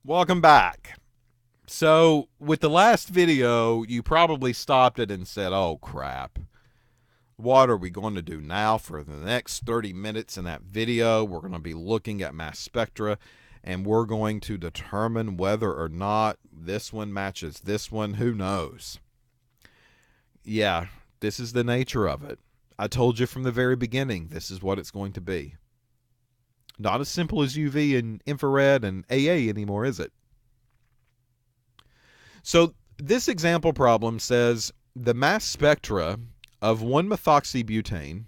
Welcome back. So, with the last video, you probably stopped it and said, oh crap. What are we going to do now for the next 30 minutes in that video? We're going to be looking at mass spectra and we're going to determine whether or not this one matches this one. Who knows? Yeah, this is the nature of it. I told you from the very beginning, this is what it's going to be. Not as simple as UV and infrared and AA anymore, is it? So this example problem says the mass spectra of 1-methoxybutane,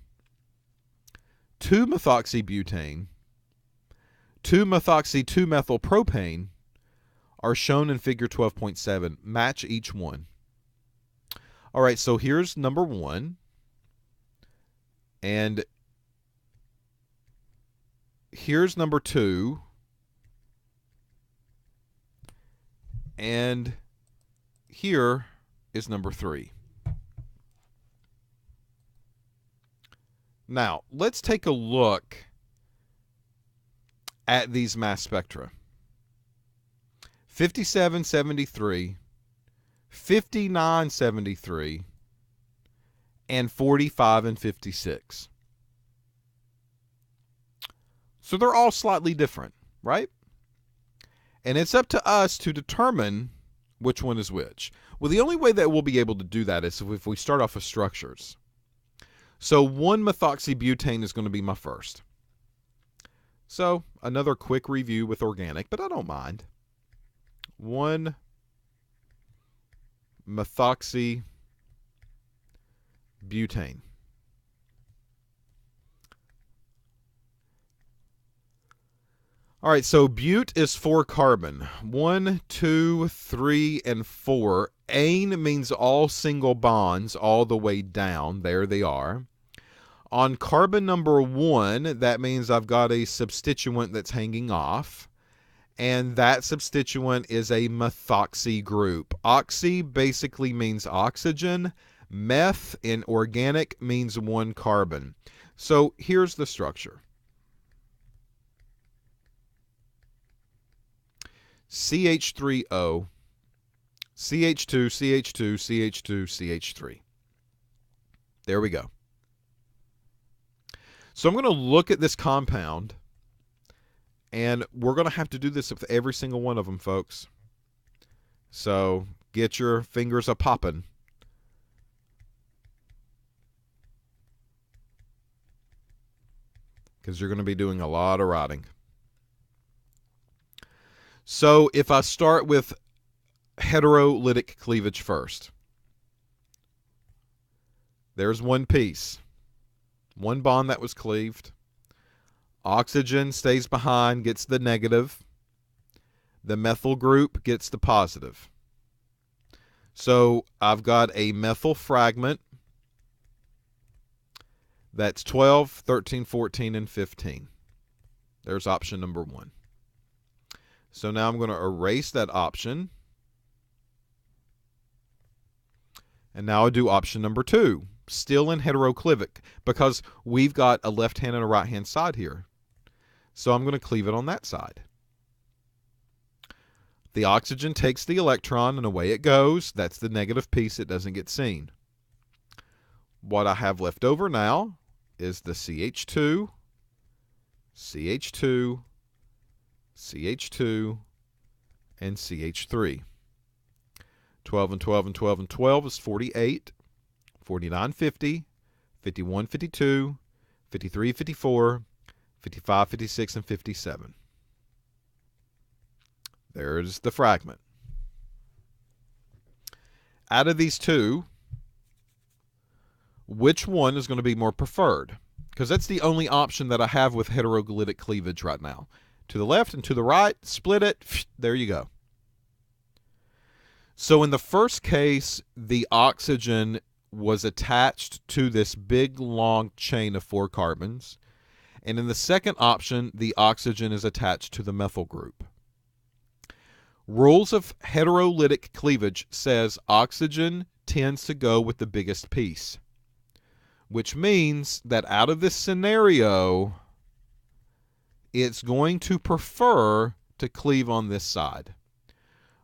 2-methoxybutane, 2-methoxy-2-methylpropane are shown in figure 12.7. Match each one. All right, so here's number one. And here's number two. And here is number three. Now, let's take a look at these mass spectra. 5773, 5973, and 45 and 56. So they're all slightly different, right? And it's up to us to determine which one is which. Well, the only way that we'll be able to do that is if we start off with structures. So 1-methoxybutane is going to be my first. So another quick review with organic, but I don't mind. 1-methoxybutane. All right, so bute is 4 carbon. 1, 2, 3, and 4. Ane means all single bonds all the way down. There they are. On carbon number 1, that means I've got a substituent that's hanging off. And that substituent is a methoxy group. Oxy basically means oxygen. Meth in organic means 1 carbon. So here's the structure. CH3O, CH2, CH2, CH2, CH3. There we go. So I'm going to look at this compound, and we're going to have to do this with every single one of them, folks. So get your fingers a-popping. Because you're going to be doing a lot of writing. So if I start with heterolytic cleavage first, there's one piece, one bond that was cleaved. Oxygen stays behind, gets the negative. The methyl group gets the positive. So I've got a methyl fragment that's 12, 13, 14, and 15. There's option number 1. So now I'm going to erase that option. And now I'll do option number 2. Still in heteroclivic because we've got a left hand and a right hand side here. So I'm going to cleave it on that side. The oxygen takes the electron and away it goes. That's the negative piece. It doesn't get seen. What I have left over now is the CH2, CH2, CH2, and CH3. 12 and 12 and 12 and 12 is 48. 49, 50, 51, 52, 53, 54, 55, 56, and 57. There's the fragment. Out of these two, which one is going to be more preferred? Because that's the only option that I have with heterolytic cleavage right now. To the left and to the right, split it, there you go. So in the first case, the oxygen was attached to this big long chain of 4 carbons. And in the second option, the oxygen is attached to the methyl group. Rules of heterolytic cleavage says oxygen tends to go with the biggest piece, which means that out of this scenario, it's going to prefer to cleave on this side,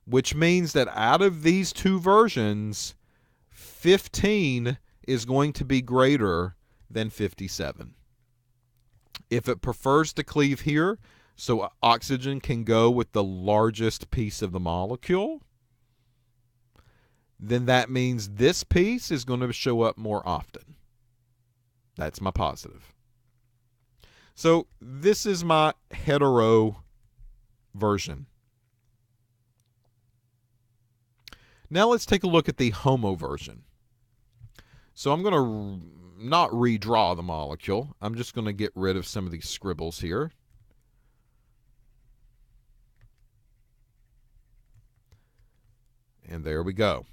which means that out of these two versions, 15 is going to be greater than 57. If it prefers to cleave here, so oxygen can go with the largest piece of the molecule, then that means this piece is going to show up more often. That's my positive. So this is my hetero version. Now let's take a look at the homo version. So I'm going to not redraw the molecule. I'm just going to get rid of some of these scribbles here. And there we go.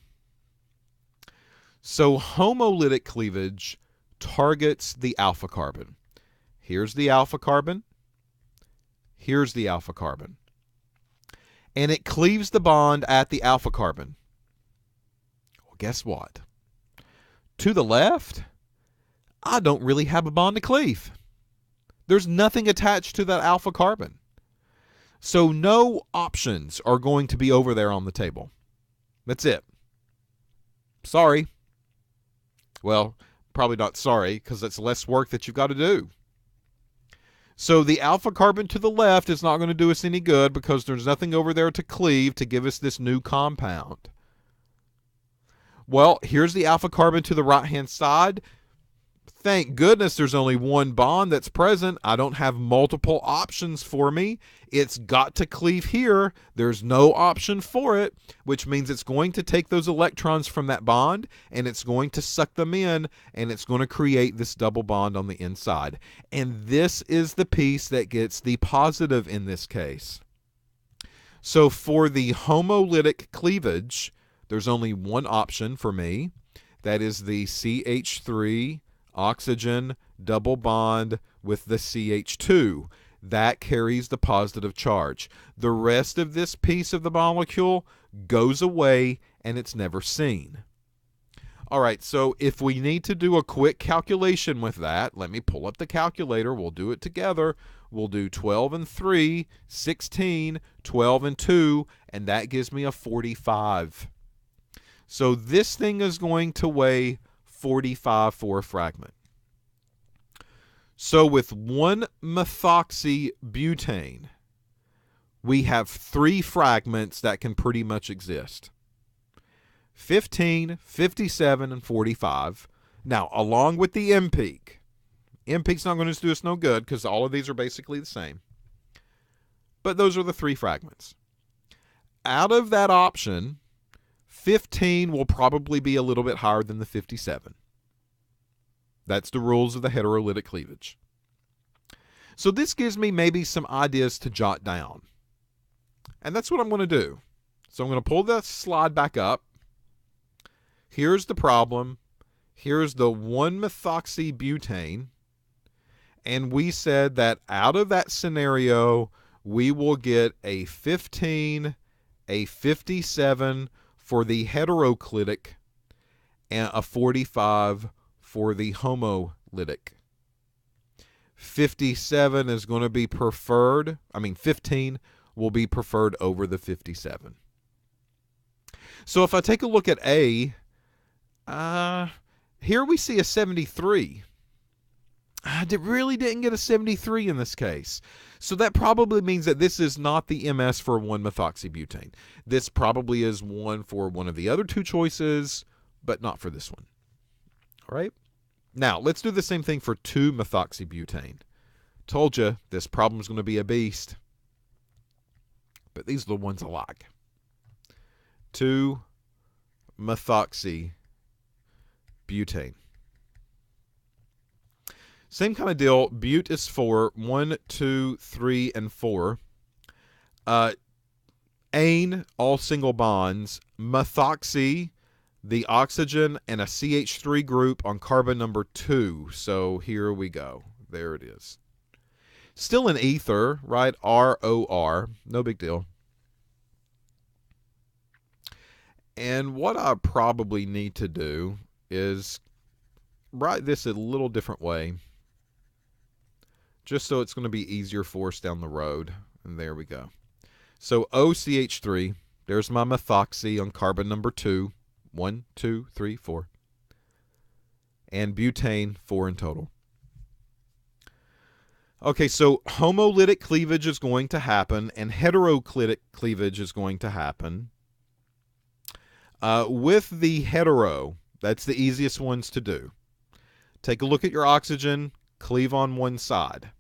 So homolytic cleavage targets the alpha carbon. Here's the alpha carbon. Here's the alpha carbon. And it cleaves the bond at the alpha carbon. Well, guess what? To the left, I don't really have a bond to cleave. There's nothing attached to that alpha carbon. So no options are going to be over there on the table. That's it. Sorry. Well, probably not sorry, because that's less work that you've got to do. So the alpha carbon to the left is not going to do us any good because there's nothing over there to cleave to give us this new compound. Well, here's the alpha carbon to the right-hand side. Thank goodness there's only one bond that's present. I don't have multiple options for me. It's got to cleave here. There's no option for it, which means it's going to take those electrons from that bond and it's going to suck them in and it's going to create this double bond on the inside. And this is the piece that gets the positive in this case. So for the homolytic cleavage, there's only one option for me. That is the CH3 oxygen double bond with the CH2. That carries the positive charge. The rest of this piece of the molecule goes away and it's never seen. All right, so if we need to do a quick calculation with that, let me pull up the calculator. We'll do it together. We'll do 12 and 3, 16, 12 and 2, and that gives me a 45. So this thing is going to weigh 45 for a fragment. So with one methoxybutane, we have 3 fragments that can pretty much exist. 15, 57, and 45. Now, along with the M-peak. M-peak's not going to do us no good because all of these are basically the same. But those are the 3 fragments. Out of that option, 15 will probably be a little bit higher than the 57. That's the rules of the heterolytic cleavage. So this gives me maybe some ideas to jot down. And that's what I'm going to do. So I'm going to pull the slide back up. Here's the problem. Here's the 1-methoxybutane. And we said that out of that scenario, we will get a 15, a 57 for the heteroclitic, and a 45 for the homolytic. 57 is going to be preferred. 15 will be preferred over the 57. So if I take a look at A, here we see a 73. I really didn't get a 73 in this case. So that probably means that this is not the MS for 1-methoxybutane. This probably is one for one of the other 2 choices, but not for this one. All right? Now, let's do the same thing for 2-methoxybutane. Told you, this problem is going to be a beast. But these are the ones I like. 2-methoxybutane. Same kind of deal. Bute is 4. 1, 2, 3, and 4. Ane, all single bonds. Methoxy, the oxygen, and a CH3 group on carbon number 2. So here we go. There it is. Still an ether, right? ROR. No big deal. And what I probably need to do is write this a little different way, just so it's going to be easier for us down the road. And there we go. So OCH3, there's my methoxy on carbon number 2. 1, 2, 3, 4. And butane, 4 in total. Okay, so homolytic cleavage is going to happen, and heteroclitic cleavage is going to happen. With the hetero, that's the easiest ones to do. Take a look at your oxygen, cleave on one side.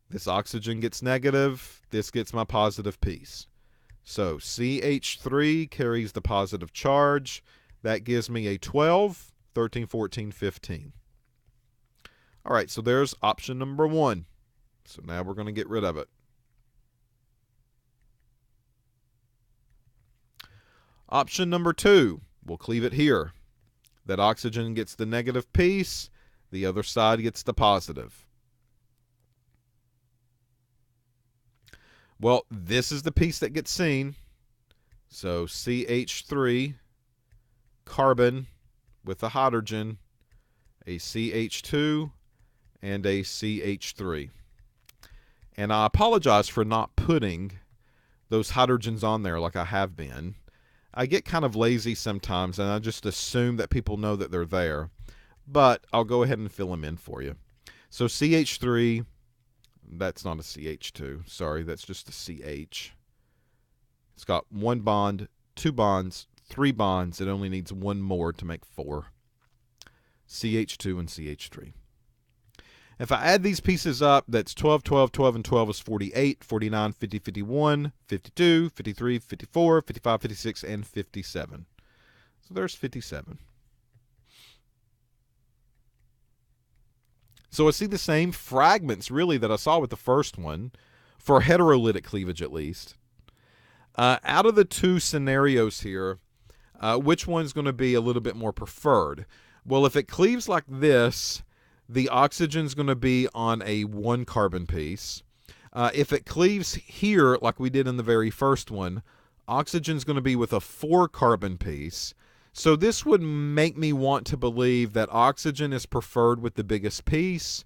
This oxygen gets negative, this gets my positive piece. So CH3 carries the positive charge. That gives me a 12, 13, 14, 15. All right, so there's option number 1. So now we're going to get rid of it. Option number 2, we'll cleave it here. That oxygen gets the negative piece, the other side gets the positive. Well, this is the piece that gets seen. So CH3, carbon with a hydrogen, a CH2, and a CH3. And I apologize for not putting those hydrogens on there like I have been. I get kind of lazy sometimes, and I just assume that people know that they're there. But I'll go ahead and fill them in for you. So CH3, that's not a CH2. Sorry, that's just a CH. It's got 1 bond, 2 bonds, 3 bonds. It only needs 1 more to make 4. CH2 and CH3. If I add these pieces up, that's 12, 12, 12, and 12 is 48, 49, 50, 51, 52, 53, 54, 55, 56, and 57. So there's 57. So I see the same fragments, really, that I saw with the first one, for heterolytic cleavage at least. Out of the 2 scenarios here, which one's going to be a little bit more preferred? Well, if it cleaves like this, the oxygen's going to be on a 1 carbon piece. If it cleaves here, like we did in the very first one, oxygen's going to be with a 4 carbon piece. So this would make me want to believe that oxygen is preferred with the biggest piece.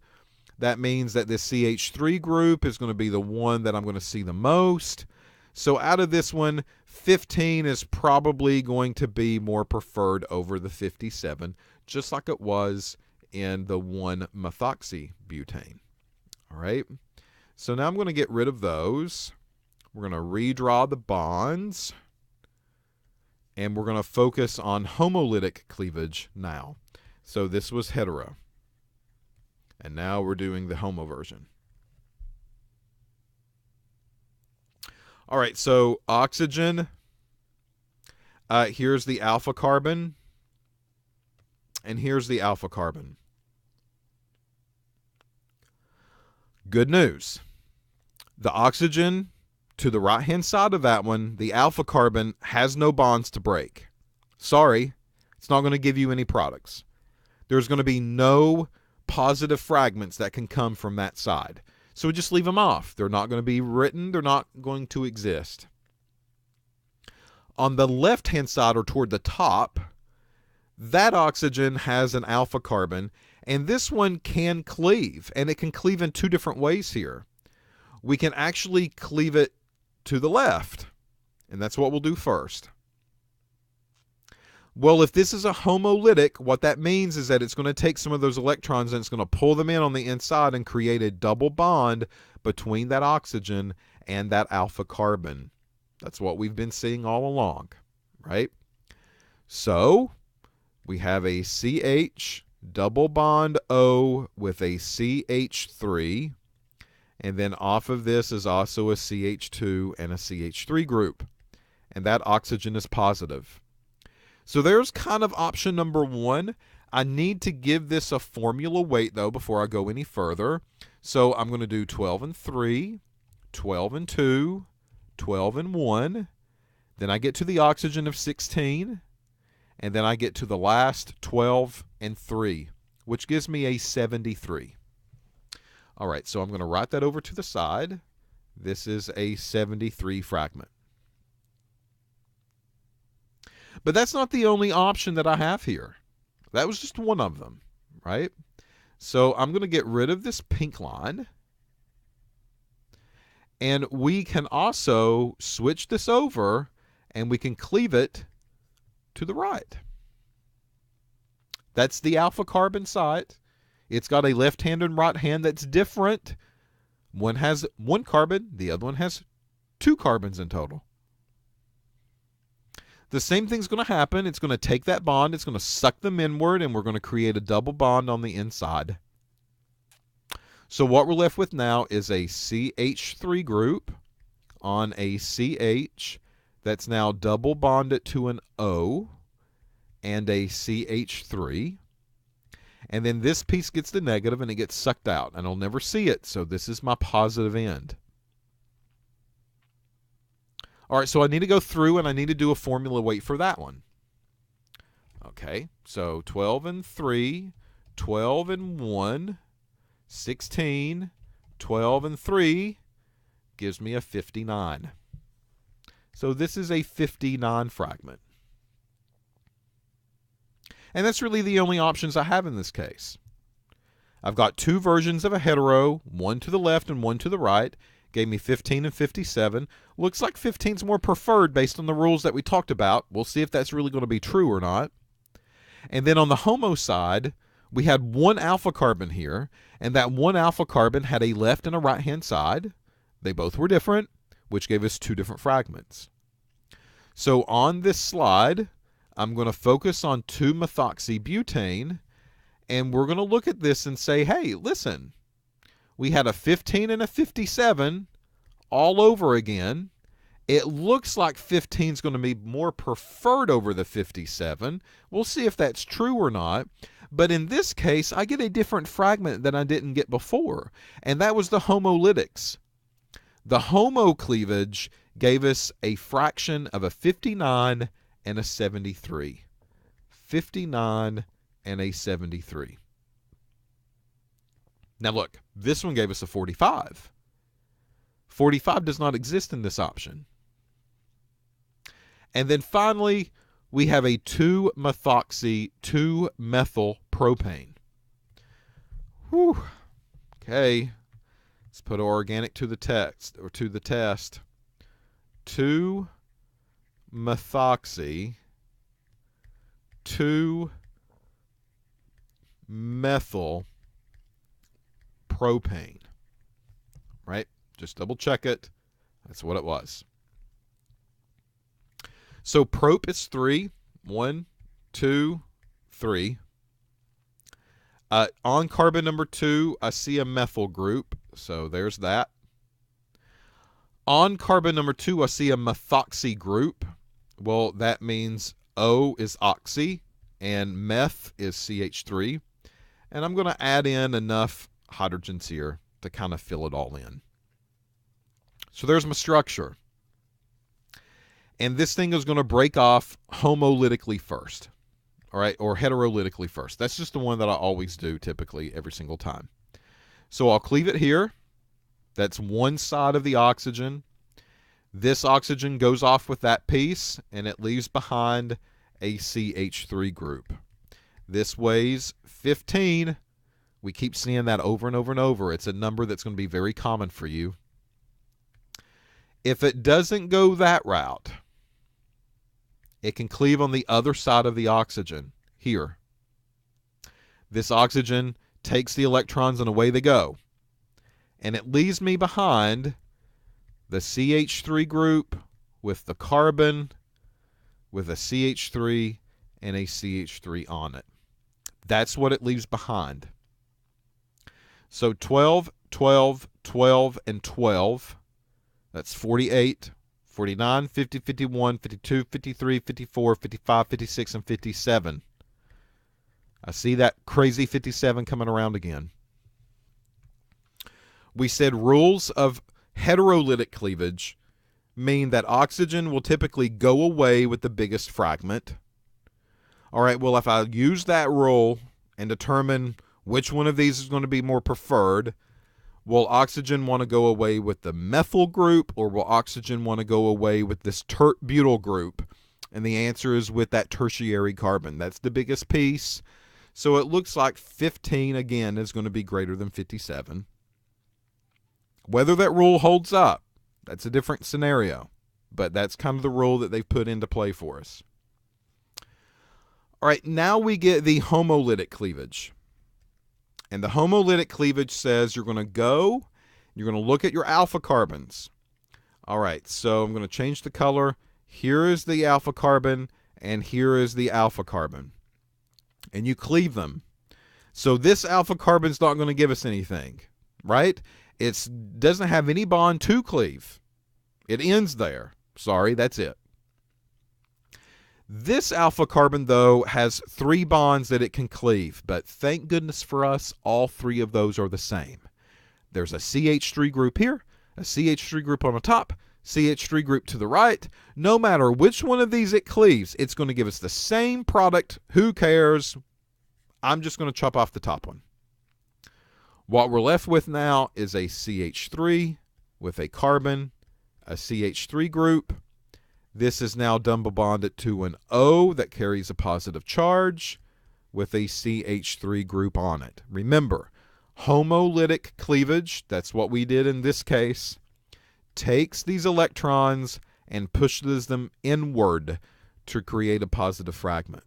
That means that this CH3 group is going to be the one that I'm going to see the most. So out of this one, 15 is probably going to be more preferred over the 57, just like it was in the 1-methoxy butane. All right. So now I'm going to get rid of those. We're going to redraw the bonds. And we're going to focus on homolytic cleavage now. So this was hetero. And now we're doing the homo version. All right, so oxygen. Here's the alpha carbon. And here's the alpha carbon. Good news. The oxygen to the right-hand side of that one, the alpha carbon has no bonds to break. Sorry, it's not going to give you any products. There's going to be no positive fragments that can come from that side. So we just leave them off. They're not going to be written. They're not going to exist. On the left-hand side or toward the top, that oxygen has an alpha carbon, and this one can cleave, and it can cleave in 2 different ways here. We can actually cleave it to the left, and that's what we'll do first. Well, if this is a homolytic, what that means is that it's going to take some of those electrons and it's going to pull them in on the inside and create a double bond between that oxygen and that alpha carbon. That's what we've been seeing all along, right? So we have a CH double bond O with a CH3. And then off of this is also a CH2 and a CH3 group. And that oxygen is positive. So there's kind of option number 1. I need to give this a formula weight, though, before I go any further. So I'm going to do 12 and 3, 12 and 2, 12 and 1. Then I get to the oxygen of 16. And then I get to the last 12 and 3, which gives me a 73. All right, so I'm going to write that over to the side. This is a 73 fragment. But that's not the only option that I have here. That was just one of them, right? So I'm going to get rid of this pink line. And we can also switch this over and we can cleave it to the right. That's the alpha carbon site. It's got a left hand and right hand that's different. One has one carbon, the other one has two carbons in total. The same thing's going to happen. It's going to take that bond, it's going to suck them inward, and we're going to create a double bond on the inside. So what we're left with now is a CH3 group on a CH that's now double bonded to an O and a CH3. And then this piece gets the negative and it gets sucked out, and I'll never see it, so this is my positive end. All right, so I need to go through and I need to do a formula weight for that one. Okay, so 12 and 3, 12 and 1, 16, 12 and 3 gives me a 59. So this is a 59 fragment. And that's really the only options I have in this case. I've got two versions of a hetero, one to the left and one to the right. Gave me 15 and 57. Looks like 15 is more preferred based on the rules that we talked about. We'll see if that's really going to be true or not. And then on the HOMO side, we had one alpha carbon here, and that one alpha carbon had a left and a right-hand side. They both were different, which gave us two different fragments. So on this slide, I'm going to focus on 2-methoxybutane, and we're going to look at this and say, hey, listen, we had a 15 and a 57 all over again. It looks like 15 is going to be more preferred over the 57. We'll see if that's true or not. But in this case, I get a different fragment than I didn't get before, and that was the homolytics. The HOMO cleavage gave us a fraction of a 59 and a 73. 59 and a 73. Now look, this one gave us a 45. 45 does not exist in this option. And then finally, we have a 2-methoxy, 2-methyl propane. Whew. Okay. Let's put organic to the text or to the test. 2-methoxy, 2-methyl propane. Right? Just double check it. That's what it was. So prop is 3. 1, 2, 3. On carbon number 2, I see a methyl group. So there's that. On carbon number 2, I see a methoxy group. Well, that means O is oxy and meth is CH3. And I'm going to add in enough hydrogens here to kind of fill it all in. So there's my structure. And this thing is going to break off homolytically first. All right, or heterolytically first. That's just the one that I always do typically every single time. So I'll cleave it here. That's one side of the oxygen. This oxygen goes off with that piece, and it leaves behind a CH3 group. This weighs 15. We keep seeing that over and over and over. It's a number that's going to be very common for you. If it doesn't go that route, it can cleave on the other side of the oxygen, here. This oxygen takes the electrons and away they go. And it leaves me behind the CH3 group with the carbon, with a CH3 and a CH3 on it. That's what it leaves behind. So 12, 12, 12, and 12. That's 48, 49, 50, 51, 52, 53, 54, 55, 56, and 57. I see that crazy 57 coming around again. We said rules of heterolytic cleavage mean that oxygen will typically go away with the biggest fragment. All right, well, if I use that rule and determine which one of these is going to be more preferred, will oxygen want to go away with the methyl group, or will oxygen want to go away with this tert-butyl group? And the answer is with that tertiary carbon. That's the biggest piece. So it looks like 15, again, is going to be greater than 57. Whether that rule holds up, That's a different scenario, but that's kind of the rule that they've put into play for us. All right, now we get the homolytic cleavage. And the homolytic cleavage says you're going to look at your alpha carbons. All right, so I'm going to change the color. Here is the alpha carbon, and here is the alpha carbon. And you cleave them. So this alpha carbon's not going to give us anything, right? It doesn't have any bond to cleave. It ends there. Sorry, that's it. This alpha carbon, though, has 3 bonds that it can cleave, but thank goodness for us, all 3 of those are the same. There's a CH3 group here, a CH3 group on the top, CH3 group to the right. No matter which one of these it cleaves, it's going to give us the same product. Who cares? I'm just going to chop off the top one. What we're left with now is a CH3 with a carbon, a CH3 group. This is now double bonded to an O that carries a positive charge with a CH3 group on it. Remember, homolytic cleavage, that's what we did in this case, takes these electrons and pushes them inward to create a positive fragment.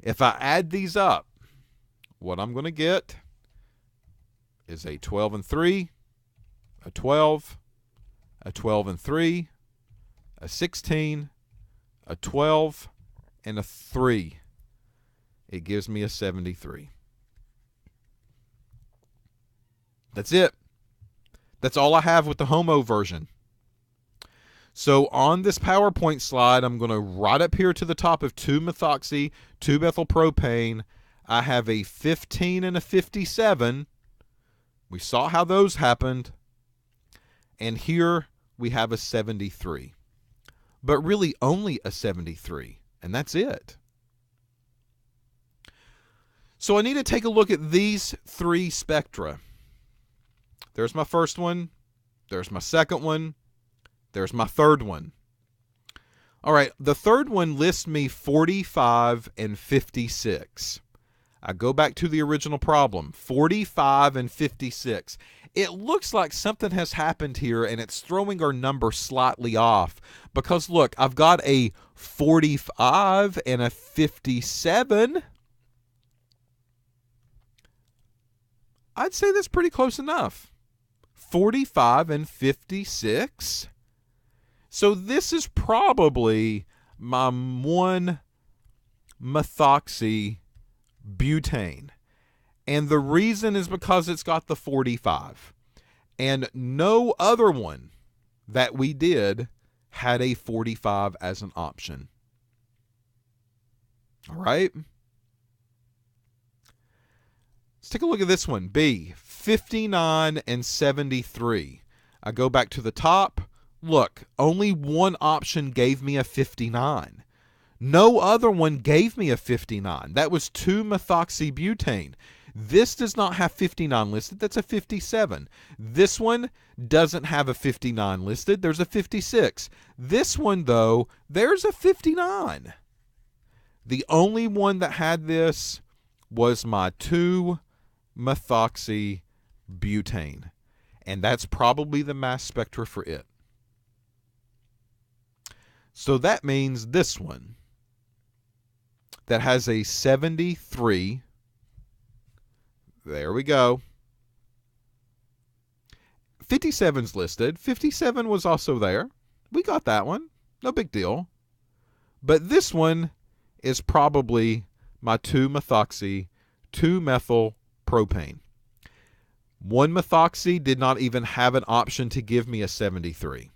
If I add these up, what I'm going to get is a 12 and 3, a 12, a 12 and 3, a 16, a 12, and a 3. It gives me a 73. That's it. That's all I have with the HOMO version. So on this PowerPoint slide, I'm going to right up here to the top of 2-methoxy, 2-methylpropane. I have a 15 and a 57. We saw how those happened. And here we have a 73. But really only a 73. And that's it. So I need to take a look at these 3 spectra. There's my first one. There's my second one. There's my third one. All right, the third one lists me 45 and 56. I go back to the original problem, 45 and 56. It looks like something has happened here, and it's throwing our number slightly off. Because, look, I've got a 45 and a 57. I'd say that's pretty close enough. 45 and 56. So this is probably my 1-methoxy butane. And the reason is because it's got the 45. And no other one that we did had a 45 as an option. All right. Let's take a look at this one. B, 59 and 73. I go back to the top. Look, only one option gave me a 59. No other one gave me a 59. That was 2-methoxybutane. This does not have 59 listed. That's a 57. This one doesn't have a 59 listed. There's a 56. This one, though, there's a 59. The only one that had this was my 2-methoxybutane. And that's probably the mass spectra for it. So that means this one that has a 73. There we go. 57's listed. 57 was also there. We got that one. No big deal. But this one is probably my 2-methoxy, 2-methylpropane. 1-methoxy did not even have an option to give me a 73.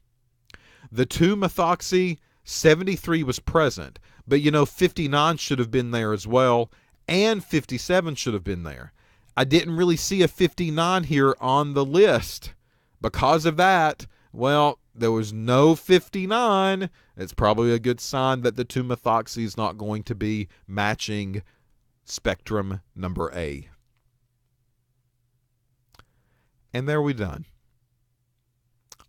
The 2-methoxy, 73 was present. But, 59 should have been there as well. And 57 should have been there. I didn't really see a 59 here on the list. Because of that, well, there was no 59. It's probably a good sign that the 2-methoxy is not going to be matching spectrum number A. And there we done.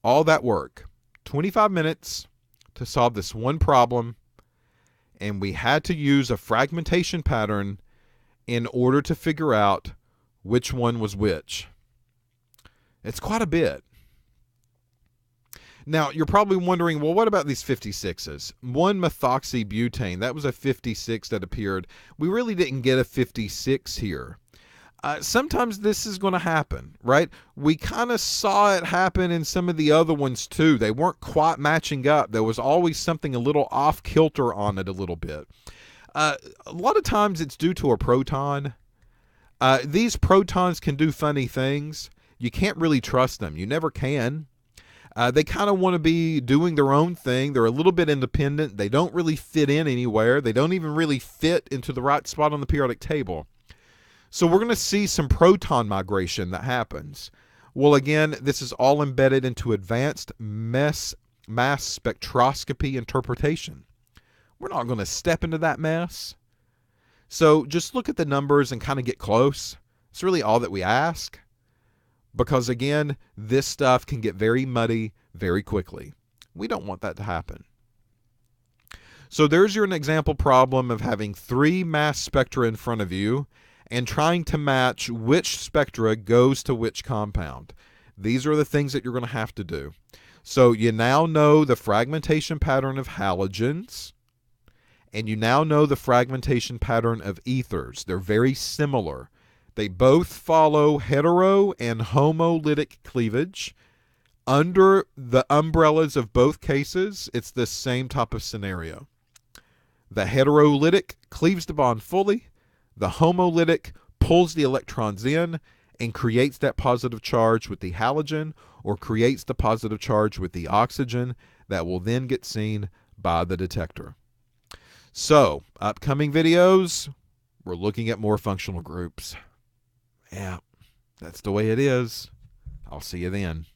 All that work. 25 minutes to solve this one problem. And we had to use a fragmentation pattern in order to figure out which one was which. It's quite a bit. Now, you're probably wondering, well, what about these 56s? 1-methoxybutane, that was a 56 that appeared. We really didn't get a 56 here. Sometimes this is going to happen, right? We kind of saw it happen in some of the other ones too. They weren't quite matching up. There was always something a little off kilter on it a little bit. A lot of times it's due to a proton. These protons can do funny things. You can't really trust them. You never can. They kind of want to be doing their own thing. They're a little bit independent. They don't really fit in anywhere. They don't even really fit into the right spot on the periodic table. So we're going to see some proton migration that happens. Well, again, this is all embedded into advanced mass spectroscopy interpretation. We're not going to step into that mess. So just look at the numbers and kind of get close. It's really all that we ask. Because again, this stuff can get very muddy very quickly. We don't want that to happen. So there's an example problem of having 3 mass spectra in front of you and trying to match which spectra goes to which compound. These are the things that you're going to have to do. So you now know the fragmentation pattern of halogens, and you now know the fragmentation pattern of ethers. They're very similar. They both follow hetero and homolytic cleavage. Under the umbrellas of both cases, it's the same type of scenario. The heterolytic cleaves the bond fully. The homolytic pulls the electrons in and creates that positive charge with the halogen, or creates the positive charge with the oxygen that will then get seen by the detector. So, upcoming videos, we're looking at more functional groups. Yeah, that's the way it is. I'll see you then.